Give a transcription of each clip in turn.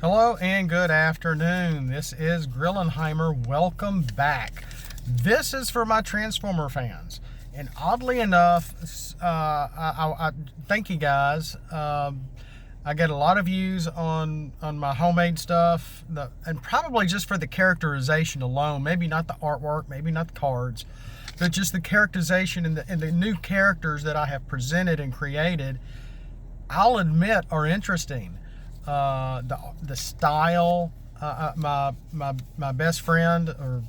Hello and good afternoon. This is Grillenheimer. Welcome back. This is for my Transformer fans. And oddly enough, I thank you guys. I get a lot of views on my homemade stuff, and probably just for the characterization alone. Maybe not the artwork, maybe not the cards, but just the characterization and the new characters that I have presented and created, I'll admit, are interesting. The style, my best friend, or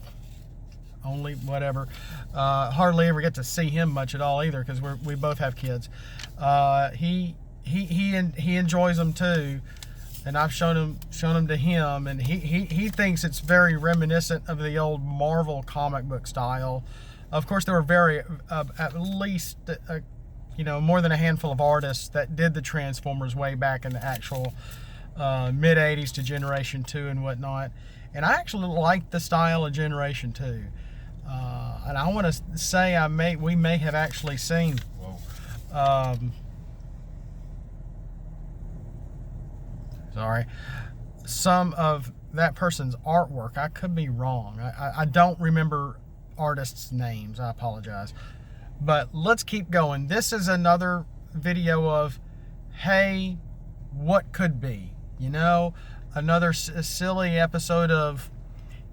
only whatever, hardly ever get to see him much at all either, because we both have kids. He enjoys them too, and I've shown them to him, and he thinks it's very reminiscent of the old Marvel comic book style. Of course, there were at least more than a handful of artists that did the Transformers way back in the actual mid 80s to Generation 2 and whatnot, and I actually like the style of Generation 2, and I want to say we may have actually seen some of that person's artwork. I could be wrong. I don't remember artists' names. I apologize, but let's keep going. This is another video of, hey, what could be? Another silly episode of,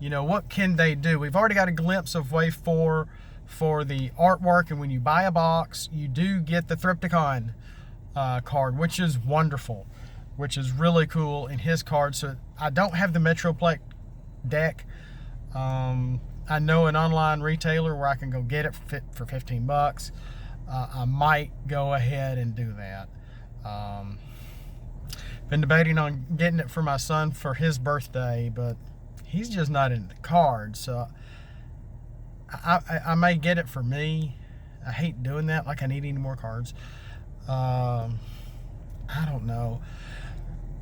what can they do? We've already got a glimpse of Wave 4 for the artwork, and when you buy a box, you do get the Thripticon card, which is wonderful, which is really cool in his card. So I don't have the Metroplex deck. I know an online retailer where I can go get it for 15 bucks. I might go ahead and do that. Been debating on getting it for my son for his birthday, but he's just not into the cards, so I may get it for me. I hate doing that, like I need any more cards. I don't know,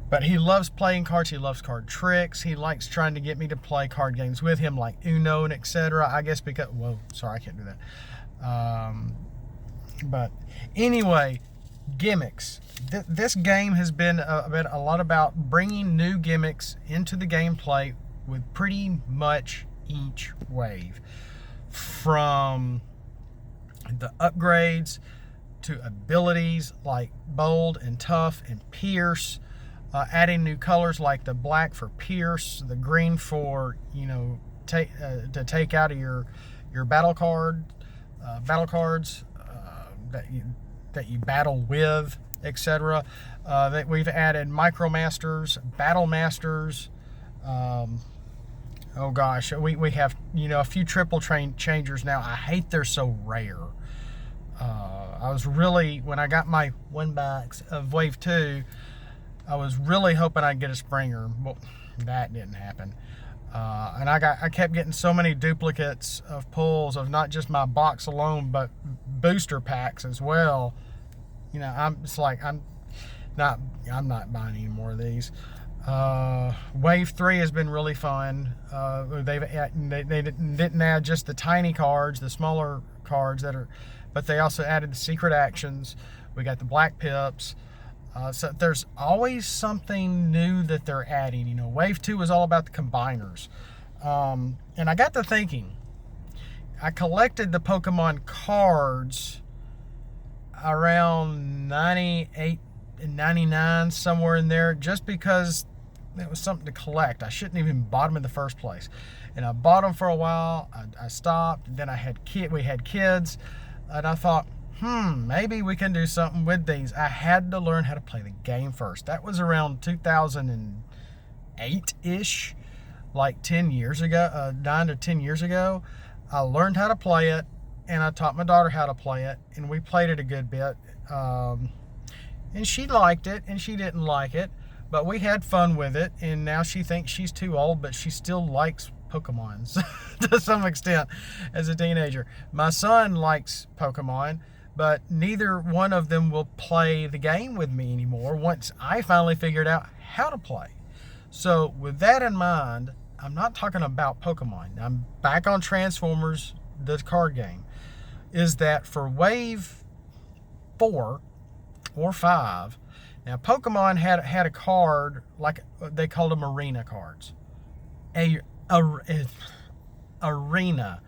but he loves playing cards. He loves card tricks. He likes trying to get me to play card games with him, like Uno and etc. I guess because, whoa, sorry, I can't do that. But anyway, gimmicks. This game has been a lot about bringing new gimmicks into the gameplay with pretty much each wave, from the upgrades to abilities like bold and tough and pierce, adding new colors like the black for pierce, the green for to take out of your battle cards that you battle with, etc. That we've added Micro Masters, Battle Masters. Oh gosh, we have a few triple changers now. I hate they're so rare. I was really, when I got my one box of Wave 2, I was really hoping I'd get a Springer. Well, that didn't happen. And I kept getting so many duplicates of pulls of not just my box alone, but booster packs as well. I'm not buying any more of these. Wave 3 has been really fun. They didn't add just the tiny cards, the smaller cards but they also added the secret actions. We got the black pips. So there's always something new that they're adding. Wave 2 was all about the combiners. And I got to thinking, I collected the Pokemon cards around 98 and 99, somewhere in there, just because it was something to collect. I shouldn't even bought them in the first place. And I bought them for a while. I stopped. And then we had kids, and I thought, maybe we can do something with these. I had to learn how to play the game first. That was around 2008-ish, like 10 years ago, 9 to 10 years ago. I learned how to play it, and I taught my daughter how to play it, and we played it a good bit. And she liked it, and she didn't like it, but we had fun with it, and now she thinks she's too old, but she still likes Pokemon to some extent as a teenager. My son likes Pokemon, but neither one of them will play the game with me anymore once I finally figured out how to play. So with that in mind, I'm not talking about Pokemon. I'm back on Transformers, the card game. Is that for Wave 4 or 5, Now, Pokemon had a card, like they called them arena cards. Arena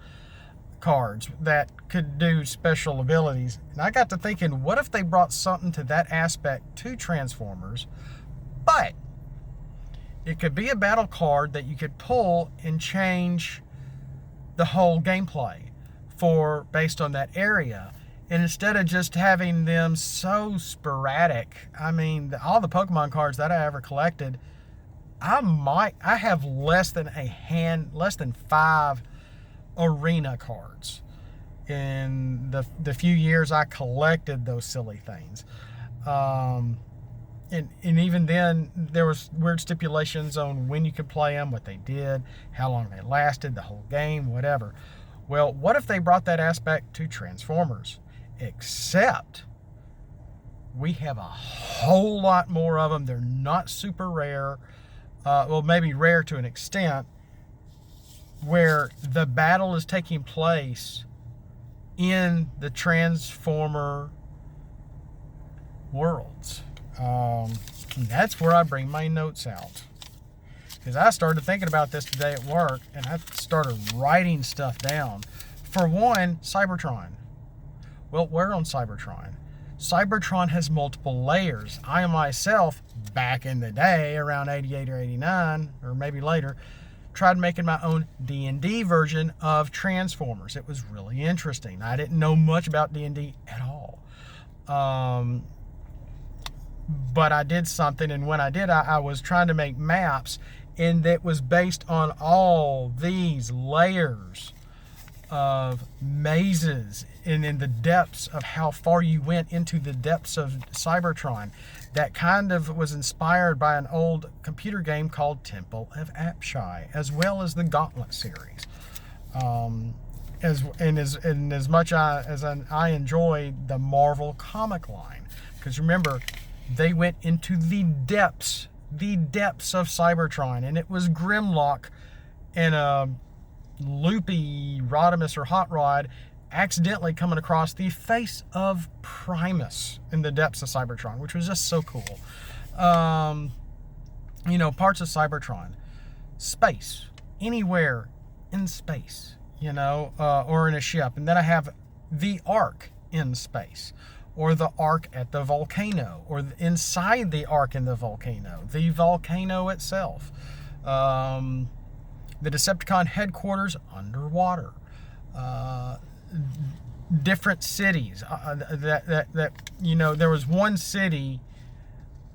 cards that could do special abilities. And I got to thinking, what if they brought something to that aspect to Transformers, but it could be a battle card that you could pull and change the whole gameplay based on that area. And instead of just having them so sporadic, I mean, all the Pokemon cards that I ever collected, I have less than 5 arena cards in the few years I collected those silly things. And even then, there was weird stipulations on when you could play them, what they did, how long they lasted, the whole game, whatever. Well, what if they brought that aspect to Transformers? Except we have a whole lot more of them. They're not super rare. Well, maybe rare to an extent, where the battle is taking place in the Transformer worlds. That's where I bring my notes out. Because I started thinking about this today at work, and I started writing stuff down. For one, Cybertron. Well, where on Cybertron? Cybertron has multiple layers. I myself, back in the day, around 88 or 89, or maybe later, tried making my own D&D version of Transformers. It was really interesting. I didn't know much about D&D at all. But I did something, and when I did, I was trying to make maps, and that was based on all these layers of mazes and in the depths of how far you went into the depths of Cybertron. That kind of was inspired by an old computer game called Temple of Apshai, as well as the Gauntlet series. As much as I enjoyed the Marvel comic line, because remember, they went into the depths of Cybertron, and it was Grimlock and a loopy Rodimus or Hot Rod accidentally coming across the face of Primus in the depths of Cybertron, which was just so cool. Parts of Cybertron, space, anywhere in space, or in a ship. And then I have the Ark in space, or the Ark at the volcano, or inside the Ark in the volcano itself. The Decepticon headquarters underwater. Different cities. There was one city,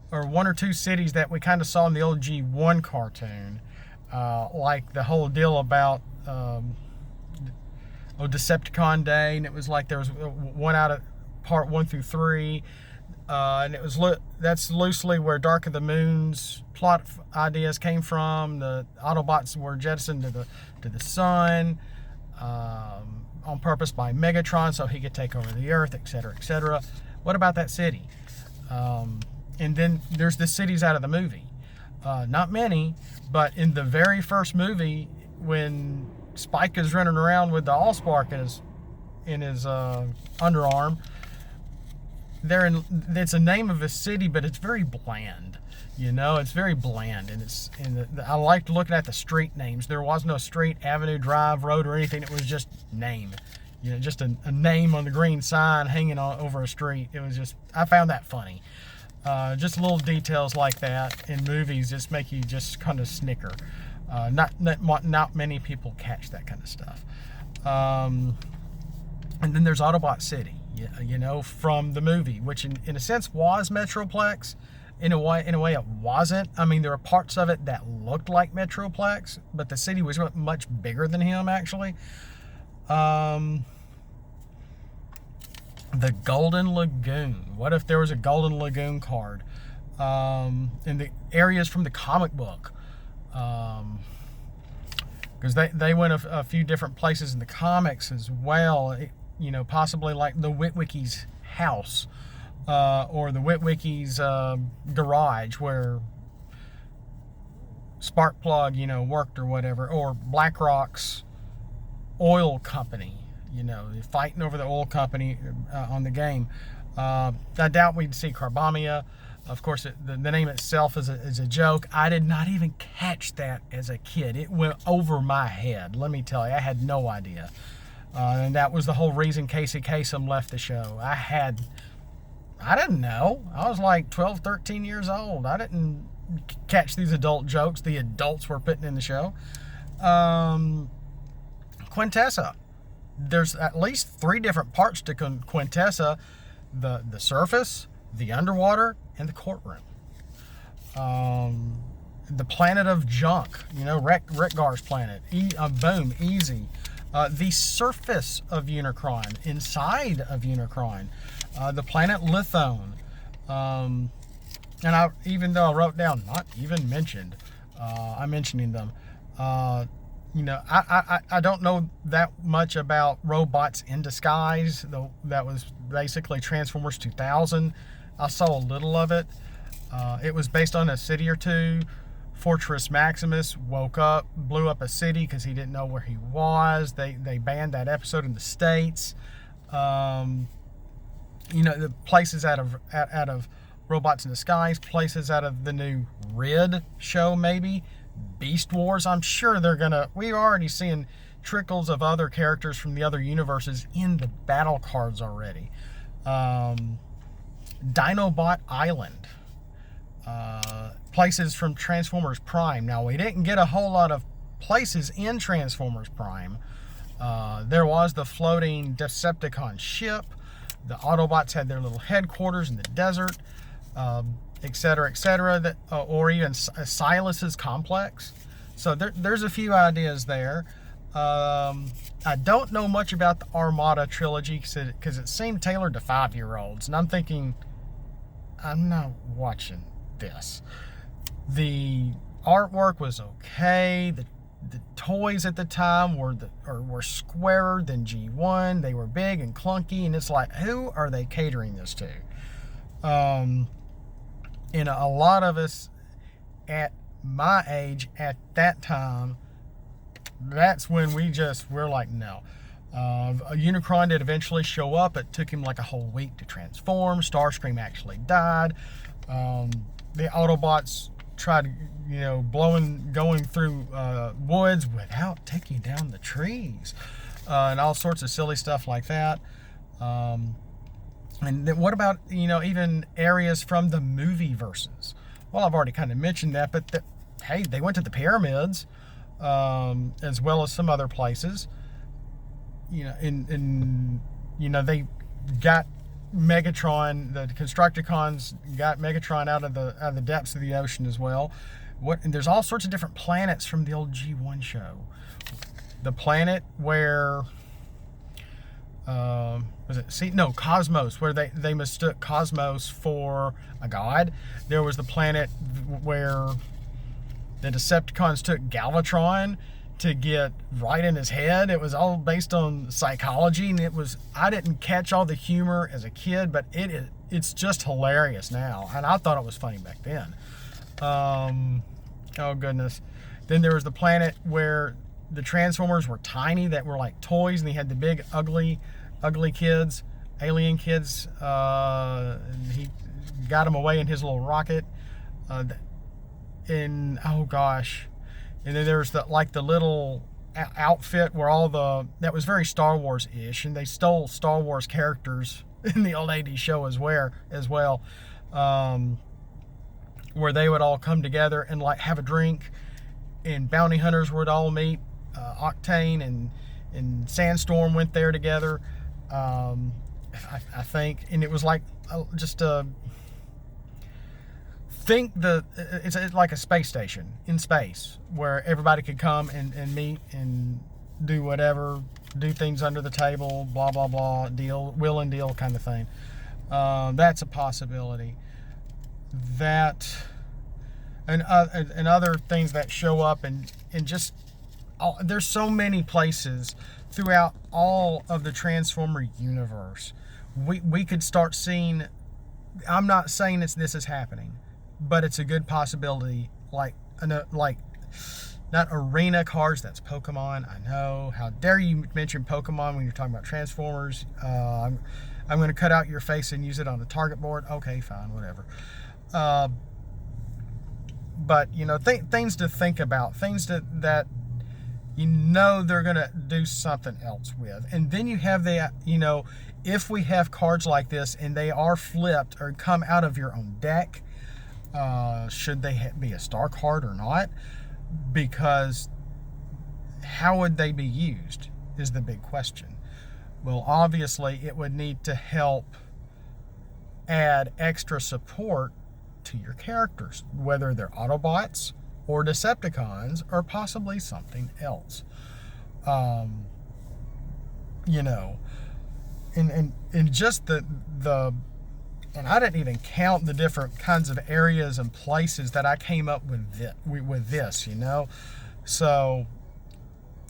or one or two cities that we kind of saw in the old G1 cartoon, like the whole deal about Decepticon Day, and it was like there was one out of part 1 through 3, and it was that's loosely where Dark of the Moon's plot ideas came from. The Autobots were jettisoned to the sun on purpose by Megatron so he could take over the Earth, etc., etc. What about that city? And then there's the cities out of the movie. Not many, but in the very first movie, when Spike is running around with the Allspark in his underarm, it's a name of a city, but it's very bland. It's very bland, and I liked looking at the street names. There was no street, avenue, drive, road, or anything. It was just name, just a name on the green sign hanging over a street. It was just, I found that funny. Just little details like that in movies just make you just kind of snicker. Not many people catch that kind of stuff. And then there's Autobot City, from the movie, which in a sense was Metroplex. In a way it wasn't. I mean, there were parts of it that looked like Metroplex, but the city was much bigger than him, actually. The Golden Lagoon. What if there was a Golden Lagoon card in the areas from the comic book? Because they went a few different places in the comics as well. Possibly like the Witwicky's house. Or the Witwicky's garage where Sparkplug, worked or whatever, or BlackRock's oil company, fighting over the oil company on the game. I doubt we'd see Carbamia. Of course, the name itself is a joke. I did not even catch that as a kid. It went over my head. Let me tell you, I had no idea. And that was the whole reason Casey Kasem left the show. I didn't know. I was like 12, 13 years old. I didn't catch these adult jokes the adults were putting in the show. Quintessa. There's at least 3 different parts to Quintessa. The surface, the underwater, and the courtroom. The planet of junk, Rekgar's planet. Boom, easy. The surface of Unicron, inside of Unicron. The planet Lithone. And even though I wrote down, not even mentioned, I'm mentioning them. I don't know that much about Robots in Disguise, though that was basically Transformers 2000. I saw a little of it. It was based on a city or two. Fortress Maximus woke up, blew up a city because he didn't know where he was. They banned that episode in the States. The places out of Robots in Disguise, places out of the new Rid show, maybe. Beast Wars, I'm sure we're already seeing trickles of other characters from the other universes in the battle cards already. Dinobot Island. Places from Transformers Prime. Now, we didn't get a whole lot of places in Transformers Prime. There was the floating Decepticon ship. The Autobots had their little headquarters in the desert, etc., etc., or even Silas's complex. So there's a few ideas there. I don't know much about the Armada trilogy because it seemed tailored to 5-year-olds, and I'm thinking, I'm not watching this. The artwork was okay. The toys at the time were squarer than G1. They were big and clunky, and it's like, who are they catering this to? And a lot of us at my age at that time, that's when we're like, no. Unicron did eventually show up. It took him like a whole week to transform. Starscream actually died. The Autobots tried, going through woods without taking down the trees, and all sorts of silly stuff like that. And then what about, even areas from the movie verses? Well, I've already kind of mentioned that, but hey, they went to the pyramids, as well as some other places. They got Megatron, the Constructicons got Megatron out of the depths of the ocean as well. And there's all sorts of different planets from the old G1 show. The planet where Cosmos, where they mistook Cosmos for a god. There was the planet where the Decepticons took Galvatron to get right in his head. It was all based on psychology, and I didn't catch all the humor as a kid, but it's just hilarious now, and I thought it was funny back then. Oh goodness. Then there was the planet where the Transformers were tiny, that were like toys, and they had the big ugly kids, alien kids, and he got them away in his little rocket. Oh gosh. And then there's the little outfit where that was very Star Wars-ish, and they stole Star Wars characters in the old 80s show as well, where they would all come together and have a drink, and bounty hunters would all meet. Octane and Sandstorm went there together, I think, and it was it's like a space station in space where everybody could come and meet and do whatever, do things under the table, blah blah blah, will and deal kind of thing. That's a possibility. That and other things that show up and just there's so many places throughout all of the Transformer universe. We could start seeing. I'm not saying this is happening, but it's a good possibility. Not arena cards, that's Pokemon. I know. How dare you mention Pokemon when you're talking about Transformers? I'm going to cut out your face and use it on the target board. Okay, fine, whatever. But you know, things to think about, things that you know they're gonna do something else with. And then you have the, you know, if we have cards like this and they are flipped or come out of your own deck, should they be a star card or not? Because how would they be used is the big question. Well, obviously it would need to help add extra support to your characters, whether they're Autobots or Decepticons or possibly something else. You know, and just the and I didn't even count the different kinds of areas and places that I came up with this, you know. So,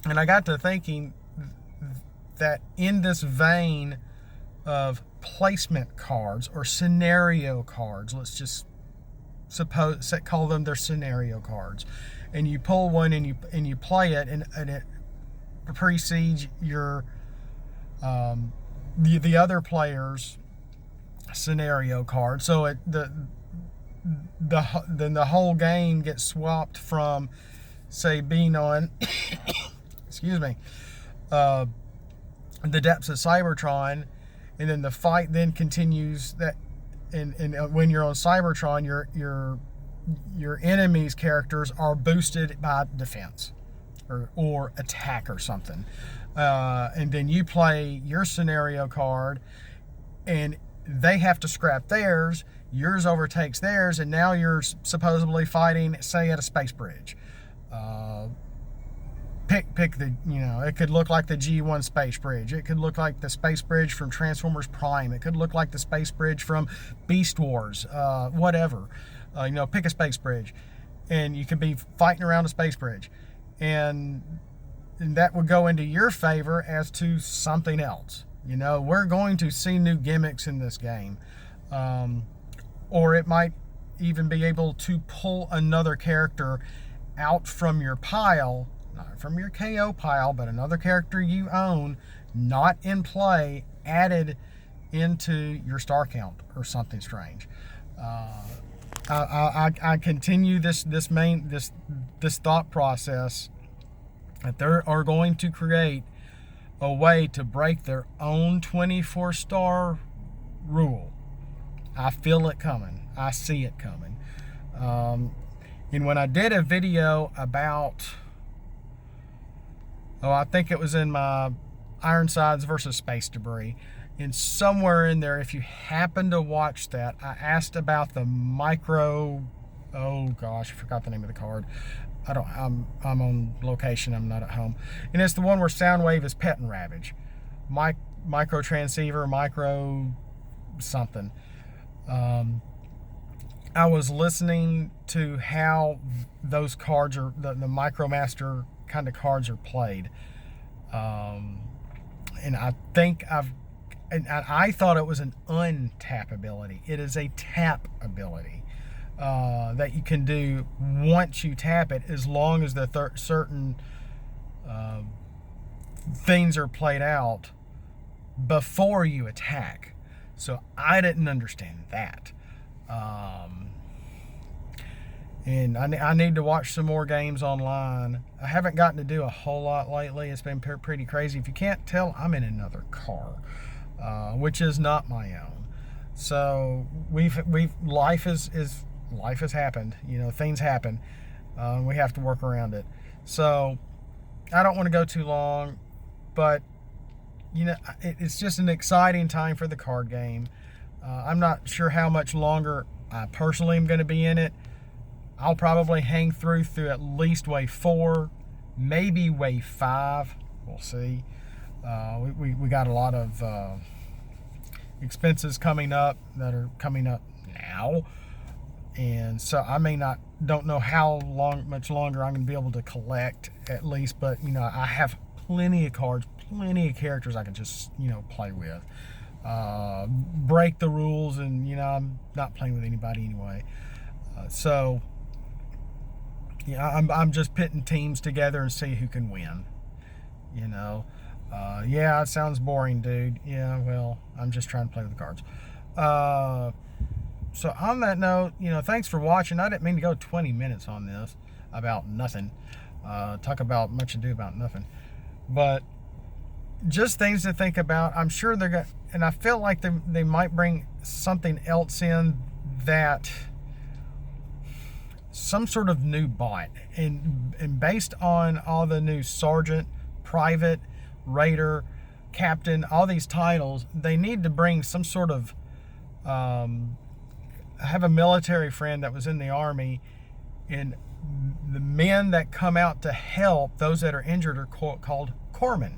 and I got to thinking that in this vein of placement cards or scenario cards, let's just call them their scenario cards, and you pull one and you play it, and it precedes your the other player's scenario card. So then the whole game gets swapped from, say, being on excuse me, the depths of Cybertron, and then the fight then continues. That and when you're on Cybertron, your enemy's characters are boosted by defense or attack or something, and then you play your scenario card, and they have to scrap theirs. Yours overtakes theirs, and now you're supposedly fighting, say, at a space bridge. Pick the, you know, it could look like the G1 space bridge. It could look like the space bridge from Transformers Prime. It could look like the space bridge from Beast Wars, whatever. You know, pick a space bridge, and you could be fighting around a space bridge, and that would go into your favor as to something else. You know, we're going to see new gimmicks in this game, or it might even be able to pull another character out from your pile, not from your KO pile, but another character you own, not in play, added into your star count or something strange. I continue this thought process that they are going to create a way to break their own 24-star rule. I feel it coming. I see it coming. And when I did a video about, I think it was in my Ironsides versus Space Debris, and somewhere in there, if you happen to watch that, I asked about the micro, oh gosh, I forgot the name of the card. I'm on location, I'm not at home. And it's the one where Soundwave is petting Ravage. Micro transceiver, micro something. I was listening to how those cards are, the Micromaster kind of cards are played. And I think I thought it was an untap ability. It is a tap ability. That you can do once you tap it, as long as the certain things are played out before you attack. So I didn't understand that. And I need to watch some more games online. I haven't gotten to do a whole lot lately. It's been pretty crazy. If you can't tell, I'm in another car, which is not my own. So life has happened. You know, things happen. We have to work around it. So I don't want to go too long, but you know, it's just an exciting time for the card game. I'm not sure how much longer I personally am going to be in it. I'll probably hang through at least wave 4, maybe wave 5. We'll see. We got a lot of expenses coming up that are coming up now. And so I don't know how much longer I'm going to be able to collect, at least, but you know, I have plenty of cards, plenty of characters I can just, you know, play with. Break the rules, and you know, I'm not playing with anybody anyway. So yeah, I'm just pitting teams together and see who can win. You know, yeah, it sounds boring, dude. Yeah, well, I'm just trying to play with the cards. So on that note, thanks for watching. I didn't mean to go 20 minutes on this about nothing. Talk about much ado about nothing. But just things to think about. I'm sure they're going to, and I feel like they might bring something else in, that some sort of new bot. And based on all the new sergeant, private, raider, captain, all these titles, they need to bring some sort of, I have a military friend that was in the Army, and the men that come out to help those that are injured are called corpsmen.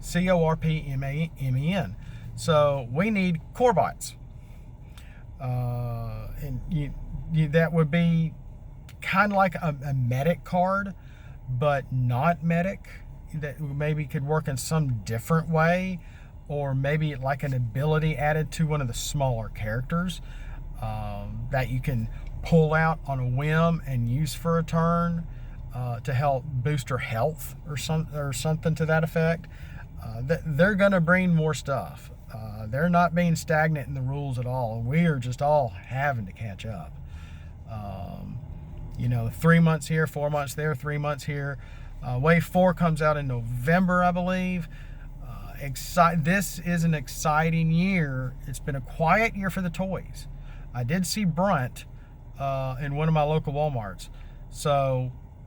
CORPMAN. So we need corebots. And that would be kind of like a medic card, but not medic. That maybe could work in some different way, or maybe like an ability added to one of the smaller characters that you can pull out on a whim and use for a turn to help boost her health or something to that effect. They're going to bring more stuff. They're not being stagnant in the rules at all. We are just all having to catch up. 3 months here, 4 months there, 3 months here. Wave 4 comes out in November, I believe. This is an exciting year. It's been a quiet year for the toys. I did see Brunt in one of my local Walmarts,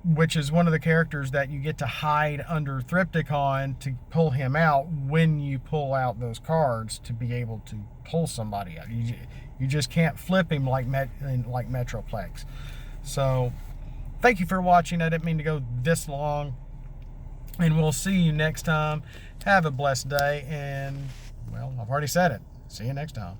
which is one of the characters that you get to hide under Thrifticon to pull him out when you pull out those cards to be able to pull somebody out. You just can't flip him like Metroplex. So thank you for watching. I didn't mean to go this long, and we'll see you next time. Have a blessed day, and well, I've already said it. See you next time.